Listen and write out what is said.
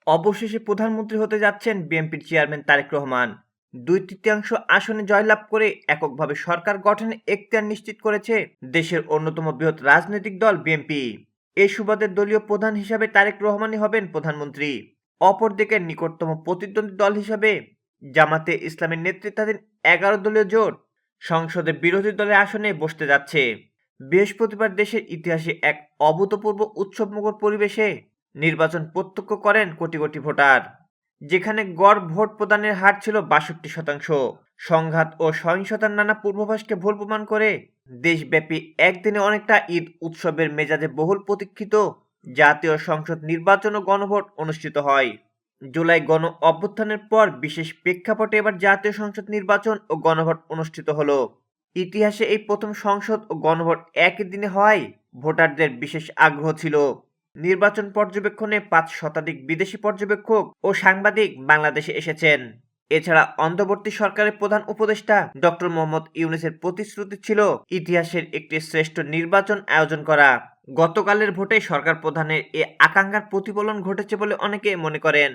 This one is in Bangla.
অবশেষে প্রধানমন্ত্রী হতে যাচ্ছেন বিএনপির চেয়ারম্যান তারেক রহমান। 2/3 আসনে জয়লাভ করে এককভাবে সরকার গঠনের এখতিয়ার নিশ্চিত করেছে দেশের অন্যতম বৃহৎ রাজনৈতিক দল বিএনপি। এই সুবাদে দলীয় প্রধান হিসাবে তারেক রহমানই হবেন প্রধানমন্ত্রী। অপরদিকে নিকটতম প্রতিদ্বন্দ্বী দল হিসাবে জামাতে ইসলামের নেতৃত্বাধীন 11 দলীয় জোট সংসদে বিরোধী দলের আসনে বসতে যাচ্ছে। বৃহস্পতিবার দেশের ইতিহাসে এক অভূতপূর্ব উৎসবমুখর পরিবেশে নির্বাচন প্রত্যক্ষ করেন কোটি কোটি ভোটার, যেখানে গড় ভোট প্রদানের হার ছিল 62%। সংঘাত ও সহিংসতার নানা পূর্বাভাসকে ভুল প্রমাণ করে দেশব্যাপী একদিনে অনেকটা ঈদ উৎসবের মেজাজে বহুল প্রতীক্ষিত জাতীয় সংসদ নির্বাচন ও গণভোট অনুষ্ঠিত হয়। জুলাই গণ অভ্যুত্থানের পর বিশেষ প্রেক্ষাপটে এবার জাতীয় সংসদ নির্বাচন ও গণভোট অনুষ্ঠিত হলো। ইতিহাসে এই প্রথম সংসদ ও গণভোট একই দিনে হওয়ায় ভোটারদের বিশেষ আগ্রহ ছিল। নির্বাচন পর্যবেক্ষণে 5 শতাধিক বিদেশি পর্যবেক্ষক ও সাংবাদিক বাংলাদেশে এসেছেন। এছাড়া অন্তর্বর্তী সরকারের প্রধান উপদেষ্টা ডক্টর মোহাম্মদ ইউনূসের প্রতিশ্রুতি ছিল ইতিহাসের একটি শ্রেষ্ঠ নির্বাচন আয়োজন করা। গতকালের ভোটে সরকার প্রধানের এ আকাঙ্ক্ষার প্রতিফলন ঘটেছে বলে অনেকে মনে করেন।